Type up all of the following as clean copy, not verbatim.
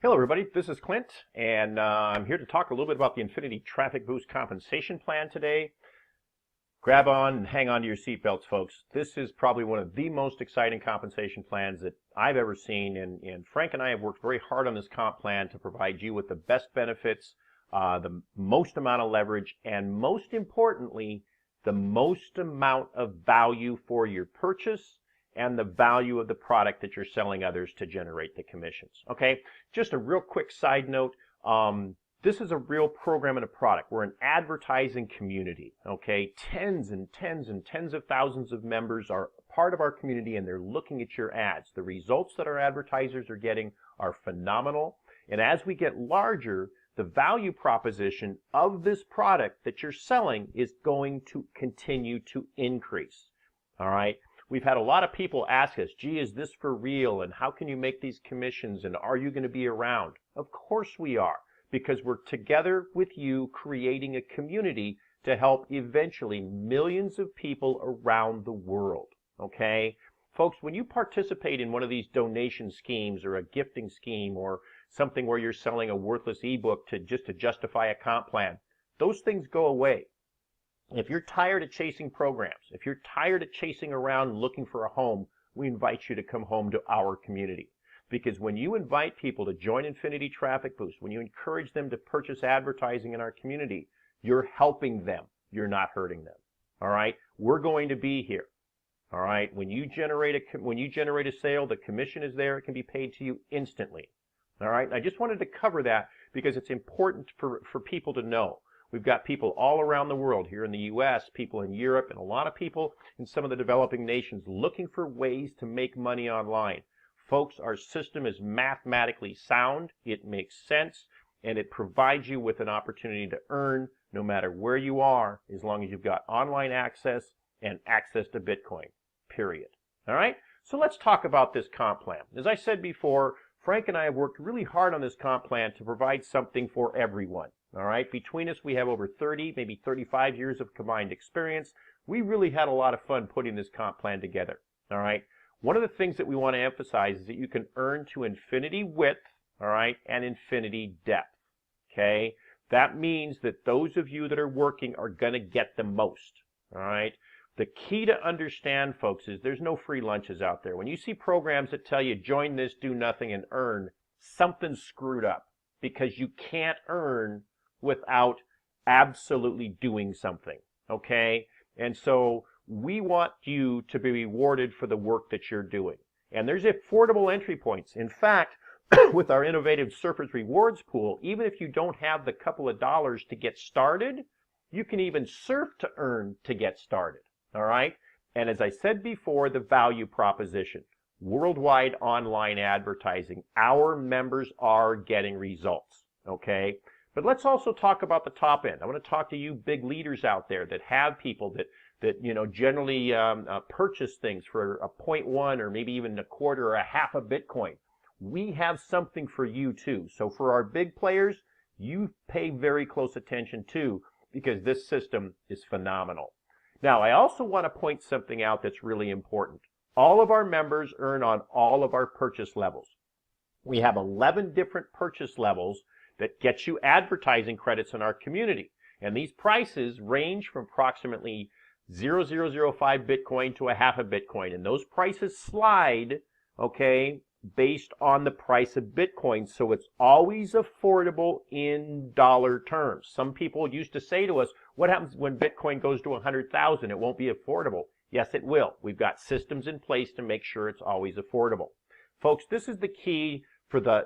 Hello everybody, this is Clint, and I'm here to talk a little bit about the Infinity Traffic Boost Compensation Plan today. Grab on and hang on to your seatbelts, folks. This is probably one of the most exciting compensation plans that I've ever seen, and Frank and I have worked very hard on this comp plan to provide you with the best benefits, the most amount of leverage, and most importantly, the most amount of value for your purchase and the value of the product that you're selling others to generate the commissions. Okay, just a real quick side note. This is a real program and a product. We're an advertising community. Okay, tens and tens and tens of thousands of members are part of our community, and they're looking at your ads. The results that our advertisers are getting are phenomenal. And as we get larger, the value proposition of this product that you're selling is going to continue to increase. All right. We've had a lot of people ask us, gee, is this for real? And how can you make these commissions? And are you going to be around? Of course we are, because we're together with you creating a community to help eventually millions of people around the world. Okay? Folks, when you participate in one of these donation schemes or a gifting scheme or something where you're selling a worthless ebook to justify a comp plan, those things go away. If you're tired of chasing programs, if you're tired of chasing around looking for a home, we invite you to come home to our community. Because when you invite people to join Infinity Traffic Boost, when you encourage them to purchase advertising in our community, you're helping them. You're not hurting them. All right? We're going to be here. All right? When you generate a sale, the commission is there. It can be paid to you instantly. All right? And I just wanted to cover that because it's important for people to know. We've got people all around the world, here in the U.S., people in Europe, and a lot of people in some of the developing nations looking for ways to make money online. Folks, our system is mathematically sound, it makes sense, and it provides you with an opportunity to earn no matter where you are, as long as you've got online access and access to Bitcoin, period. All right? So let's talk about this comp plan. As I said before, Frank and I have worked really hard on this comp plan to provide something for everyone. All right, between us, we have over 30, maybe 35 years of combined experience. We really had a lot of fun putting this comp plan together. All right, one of the things that we want to emphasize is that you can earn to infinity width, all right, and infinity depth. Okay, that means that those of you that are working are going to get the most. All right, the key to understand, folks, is there's no free lunches out there. When you see programs that tell you join this, do nothing, and earn, something's screwed up, because you can't earn without absolutely doing something, okay? And so we want you to be rewarded for the work that you're doing. And there's affordable entry points. In fact, with our innovative Surfers Rewards pool, even if you don't have the couple of dollars to get started, you can even surf to earn to get started, all right? And as I said before, the value proposition, worldwide online advertising, our members are getting results, okay? But let's also talk about the top end. I want to talk to you big leaders out there that have people that generally purchase things for a 0.1 or maybe even a quarter or a half a Bitcoin. We have something for you too. So for our big players, you pay very close attention too, because this system is phenomenal. Now, I also want to point something out that's really important. All of our members earn on all of our purchase levels. We have 11 different purchase levels that gets you advertising credits in our community. And these prices range from approximately 0.0005 Bitcoin to a half a Bitcoin. And those prices slide, okay, based on the price of Bitcoin. So it's always affordable in dollar terms. Some people used to say to us, what happens when Bitcoin goes to 100,000? It won't be affordable. Yes, it will. We've got systems in place to make sure it's always affordable. Folks, this is the key for those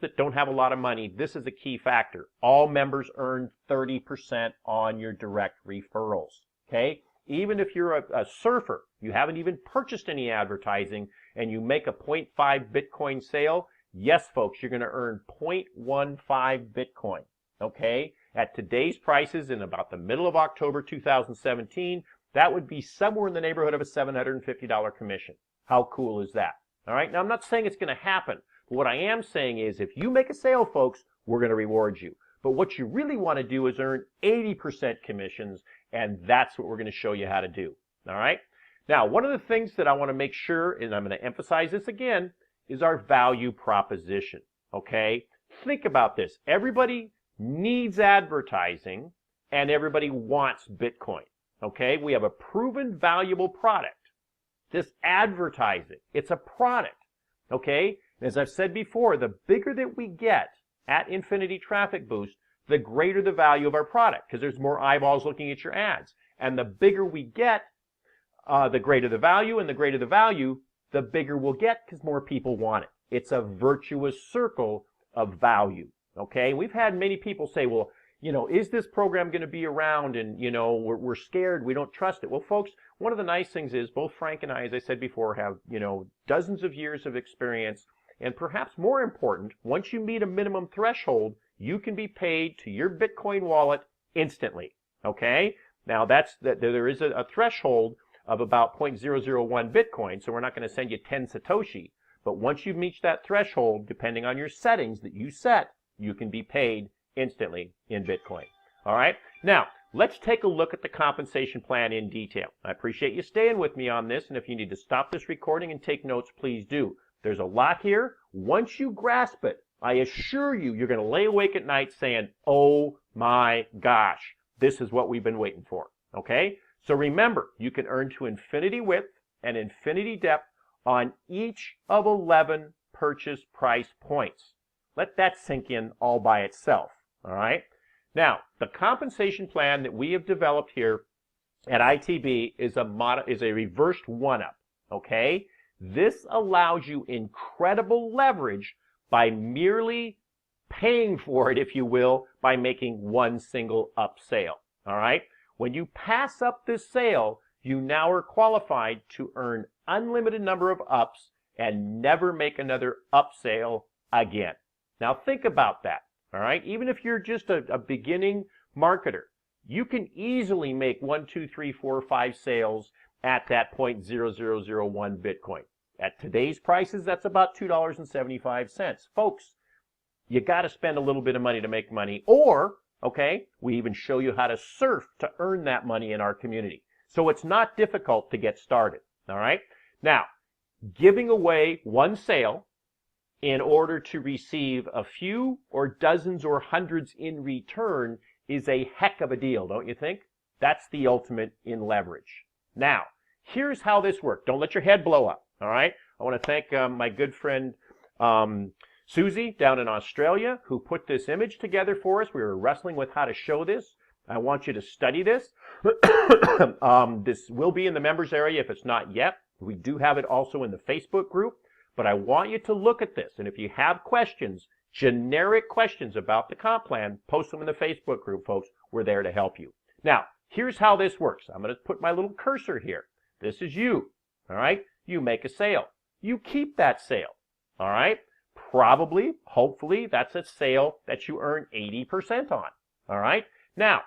that don't have a lot of money. This is a key factor. All members earn 30% on your direct referrals, okay? Even if you're a surfer, you haven't even purchased any advertising, and you make a 0.5 Bitcoin sale, yes, folks, you're going to earn 0.15 Bitcoin, okay? At today's prices in about the middle of October 2017, that would be somewhere in the neighborhood of a $750 commission. How cool is that? All right, now I'm not saying it's going to happen, but what I am saying is if you make a sale, folks, we're going to reward you. But what you really want to do is earn 80% commissions, and that's what we're going to show you how to do. All right? Now, one of the things that I want to make sure, and I'm going to emphasize this again, is our value proposition, okay? Think about this. Everybody needs advertising and everybody wants Bitcoin, okay? We have a proven valuable product. This advertising, it's a product, okay? As I've said before, the bigger that we get at Infinity Traffic Boost, the greater the value of our product because there's more eyeballs looking at your ads. And the bigger we get, the greater the value, and the greater the value, the bigger we'll get because more people want it. It's a virtuous circle of value, okay? We've had many people say, well, is this program going to be around? And, we're scared. We don't trust it. Well, folks, one of the nice things is both Frank and I, as I said before, have, dozens of years of experience. And perhaps more important, once you meet a minimum threshold, you can be paid to your Bitcoin wallet instantly, okay? Now, there is a threshold of about 0.001 Bitcoin, so we're not going to send you 10 Satoshi. But once you've reached that threshold, depending on your settings that you set, you can be paid instantly in Bitcoin. All right? Now, let's take a look at the compensation plan in detail. I appreciate you staying with me on this, and if you need to stop this recording and take notes, please do. There's a lot here. Once you grasp it, I assure you, you're going to lay awake at night saying, oh my gosh, this is what we've been waiting for. Okay? So remember, you can earn to infinity width and infinity depth on each of 11 purchase price points. Let that sink in all by itself. All right? Now, the compensation plan that we have developed here at ITB is a reversed one-up. Okay? This allows you incredible leverage by merely paying for it, if you will, by making one single up sale. All right? When you pass up this sale, you now are qualified to earn unlimited number of ups and never make another up sale again. Now think about that. All right? Even if you're just a beginning marketer, you can easily make 1, 2, 3, 4, 5 sales at that 0.0001 Bitcoin. At today's prices, that's about $2.75. Folks, you got to spend a little bit of money to make money, or, okay, we even show you how to surf to earn that money in our community. So it's not difficult to get started, all right? Now, giving away one sale in order to receive a few or dozens or hundreds in return is a heck of a deal, don't you think? That's the ultimate in leverage. Now, here's how this works. Don't let your head blow up, all right? I want to thank my good friend Susie down in Australia who put this image together for us. We were wrestling with how to show this. I want you to study this. This will be in the members area if it's not yet. We do have it also in the Facebook group. But I want you to look at this. And if you have questions, generic questions about the comp plan, post them in the Facebook group, folks. We're there to help you. Now, here's how this works. I'm going to put my little cursor here. This is you. All right? You make a sale. You keep that sale. All right? Probably, hopefully, that's a sale that you earn 80% on. All right? Now,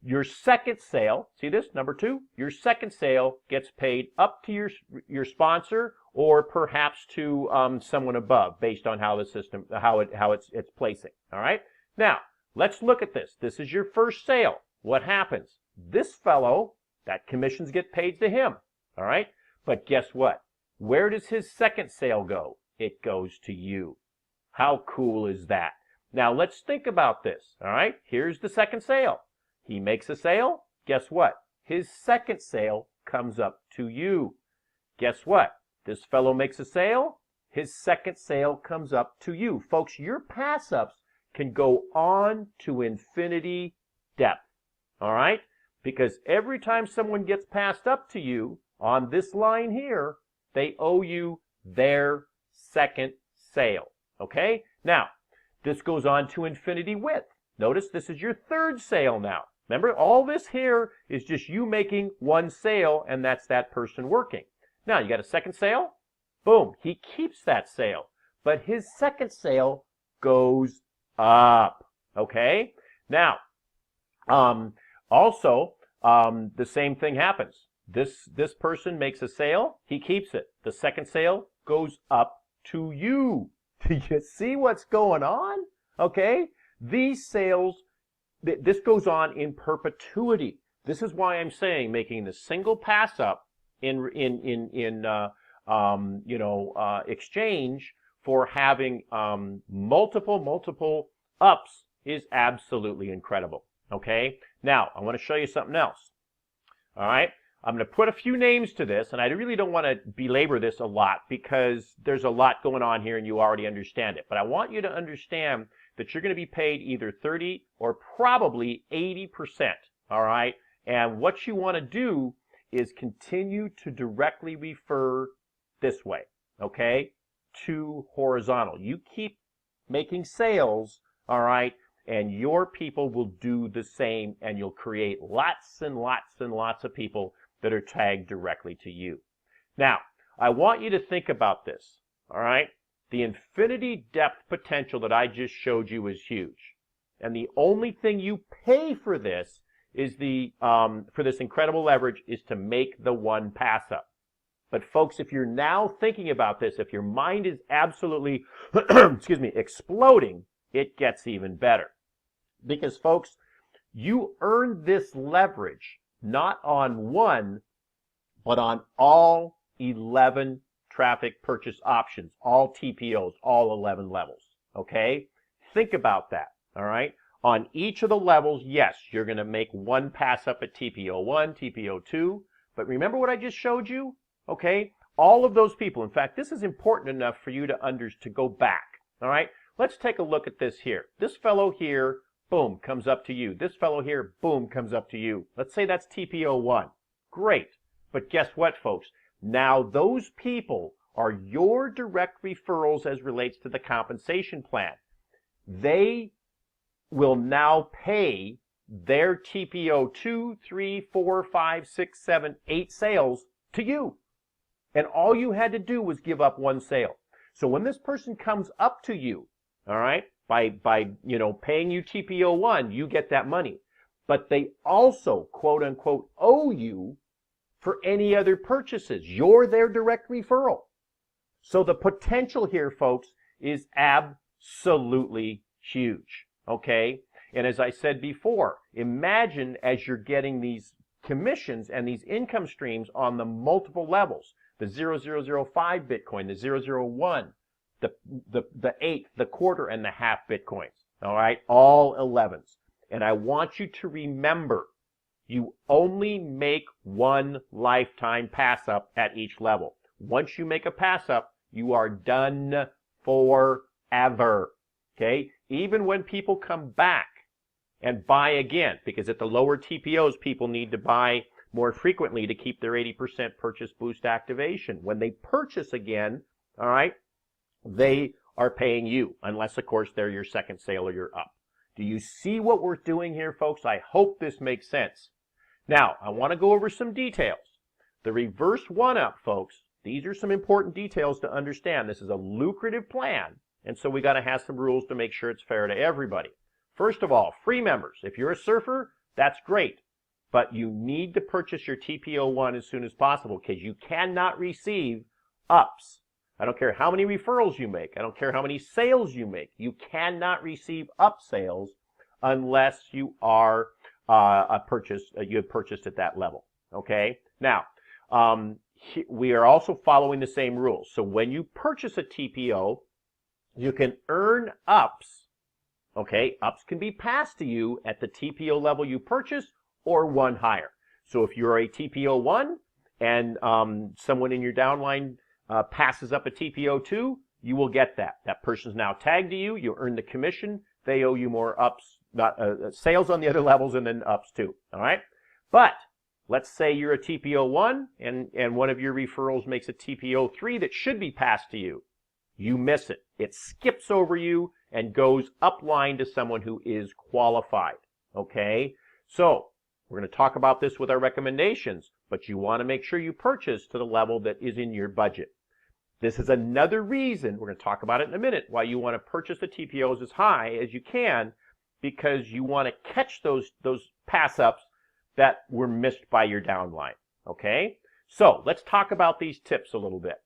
your second sale, see this, number 2? Your second sale gets paid up to your sponsor or perhaps to someone above based on how the system, how it's placing. All right? Now, let's look at this. This is your first sale. What happens? This fellow, that commissions get paid to him. All right? But guess what? Where does his second sale go? It goes to you. How cool is that? Now, let's think about this. All right? Here's the second sale. He makes a sale. Guess what? His second sale comes up to you. Guess what? This fellow makes a sale. His second sale comes up to you. Folks, your pass-ups can go on to infinity depth. All right? Because every time someone gets passed up to you on this line here, they owe you their second sale. Okay? Now, this goes on to infinity width. Notice this is your third sale now. Remember, all this here is just you making one sale, and that's that person working. Now, you got a second sale? Boom. He keeps that sale. But his second sale goes up. Okay? Now, also, the same thing happens. This person makes a sale. He keeps it. The second sale goes up to you. Do you see what's going on? Okay? These sales, this goes on in perpetuity. This is why I'm saying making the single pass up in exchange for having multiple ups is absolutely incredible. Okay, now I want to show you something else. All right, I'm going to put a few names to this, and I really don't want to belabor this a lot because there's a lot going on here and you already understand it. But I want you to understand that you're going to be paid either 30 or probably 80%. All right, and what you want to do is continue to directly refer this way, okay, to horizontal. You keep making sales, all right, and your people will do the same, and you'll create lots and lots and lots of people that are tagged directly to you. Now, I want you to think about this, all right? The infinity depth potential that I just showed you is huge. And the only thing you pay for this is for this incredible leverage is to make the one pass up. But folks, if you're now thinking about this, if your mind is absolutely, excuse me, exploding, it gets even better. Because folks, you earn this leverage not on one, but on all 11 traffic purchase options, all TPOs, all 11 levels, okay? Think about that, all right? On each of the levels, yes, you're going to make one pass up at TPO 1, TPO 2, but remember what I just showed you, okay? All of those people, in fact, this is important enough for you to go back, all right? Let's take a look at this here. This fellow here, boom, comes up to you. This fellow here, boom, comes up to you. Let's say that's TPO 1. Great. But guess what, folks? Now those people are your direct referrals as relates to the compensation plan. They will now pay their TPO 2, 3, 4, 5, 6, 7, 8 sales to you. And all you had to do was give up one sale. So when this person comes up to you, all right, by paying you TPO 1, you get that money. But they also, quote unquote, owe you for any other purchases. You're their direct referral. So the potential here, folks, is absolutely huge, okay? And as I said before, imagine as you're getting these commissions and these income streams on the multiple levels, the 0005 Bitcoin, the 001, the 8, the quarter, and the half Bitcoins, all right? All 11s. And I want you to remember, you only make one lifetime pass up at each level. Once you make a pass up, you are done forever, okay? Even when people come back and buy again, because at the lower TPOs, people need to buy more frequently to keep their 80% purchase boost activation. When they purchase again, all right, they are paying you, unless, of course, they're your second sale or you're up. Do you see what we're doing here, folks? I hope this makes sense. Now, I want to go over some details. The reverse one-up, folks, these are some important details to understand. This is a lucrative plan, and so we got to have some rules to make sure it's fair to everybody. First of all, free members. If you're a surfer, that's great, but you need to purchase your TPO 1 as soon as possible because you cannot receive ups. I don't care how many referrals you make. I don't care how many sales you make. You cannot receive up sales unless you are you have purchased at that level. Okay. Now, we are also following the same rules. So when you purchase a TPO, you can earn ups. Okay, ups can be passed to you at the TPO level you purchase or one higher. So if you're a TPO 1 and someone in your downline passes up a TPO 2, you will get that. That person's now tagged to you. You earn the commission. They owe you more ups, sales on the other levels, and then ups too. All right. But let's say you're a TPO 1 and one of your referrals makes a TPO 3 that should be passed to you. You miss it. It skips over you and goes upline to someone who is qualified. Okay. So we're going to talk about this with our recommendations, but you want to make sure you purchase to the level that is in your budget. This is another reason, we're going to talk about it in a minute, why you want to purchase the TPOs as high as you can, because you want to catch those pass-ups that were missed by your downline. Okay? So let's talk about these tips a little bit.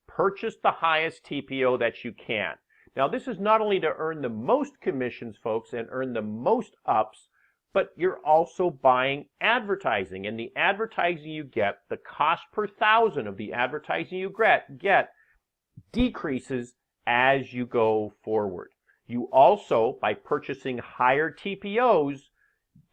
Purchase the highest TPO that you can. Now, this is not only to earn the most commissions, folks, and earn the most ups, but you're also buying advertising. And the advertising you get, the cost per thousand of the advertising you get decreases as you go forward. You also, by purchasing higher TPOs,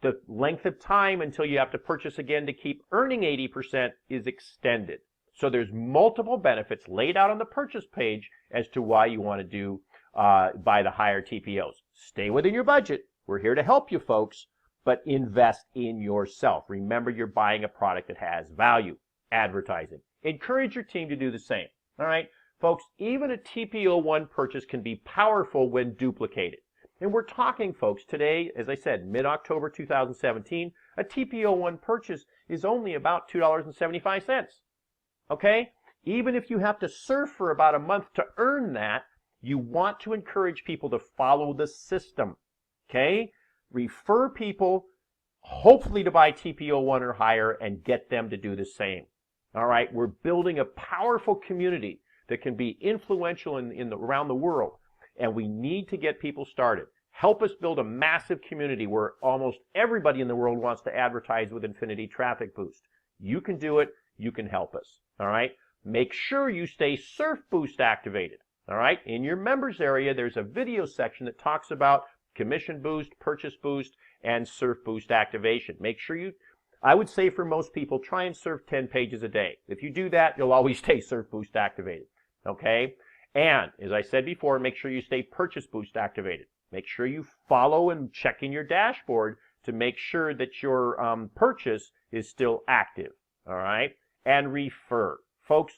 the length of time until you have to purchase again to keep earning 80% is extended. So there's multiple benefits laid out on the purchase page as to why you want to buy the higher TPOs. Stay within your budget. We're here to help you folks, but invest in yourself. Remember, you're buying a product that has value. Advertising. Encourage your team to do the same. All right, folks, even a TPO1 purchase can be powerful when duplicated. And we're talking, folks, today, as I said, mid-October 2017, a TPO1 purchase is only about $2.75. Okay? Even if you have to surf for about a month to earn that, you want to encourage people to follow the system. Okay? Refer people, hopefully to buy TPO1 or higher, and get them to do the same. All right? We're building a powerful community that can be influential around the world. And we need to get people started. Help us build a massive community where almost everybody in the world wants to advertise with Infinity Traffic Boost. You can do it. You can help us. All right? Make sure you stay Surf Boost activated. All right? In your members area, there's a video section that talks about Commission Boost, Purchase Boost, and Surf Boost activation. Make sure I would say for most people, try and surf 10 pages a day. If you do that, you'll always stay Surf Boost activated. Okay? And, as I said before, make sure you stay Purchase Boost activated. Make sure you follow and check in your dashboard to make sure that your purchase is still active. All right? And refer. Folks,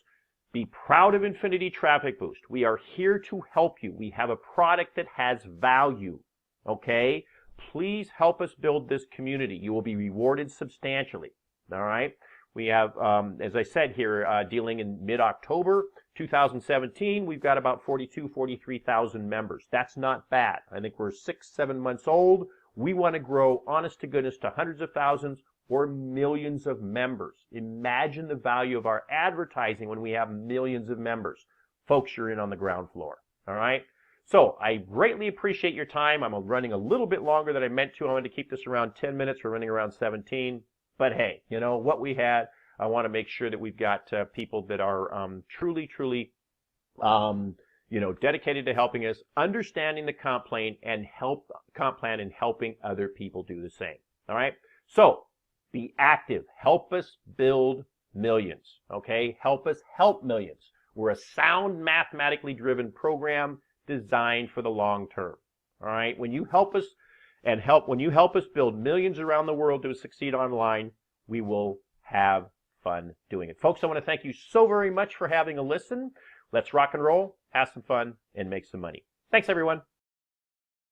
be proud of Infinity Traffic Boost. We are here to help you. We have a product that has value. Okay? Please help us build this community. You will be rewarded substantially. All right? We have, as I said here, dealing in mid-October 2017, we've got about 43,000 members. That's not bad. I think we're 6-7 months old. We want to grow, honest to goodness, to hundreds of thousands or millions of members. Imagine the value of our advertising when we have millions of members. Folks, you're in on the ground floor. All right? So I greatly appreciate your time. I'm running a little bit longer than I meant to. I wanted to keep this around 10 minutes. We're running around 17. But hey, you know, what we had, I want to make sure that we've got people that are truly, dedicated to helping us, understanding the comp plan and helping other people do the same. All right? So be active. Help us build millions. Okay? Help us help millions. We're a sound, mathematically driven program designed for the long term. All right? When you help us build millions around the world to succeed online, we will have fun doing it. Folks, I want to thank you so very much for having a listen. Let's rock and roll, have some fun, and make some money. Thanks, everyone.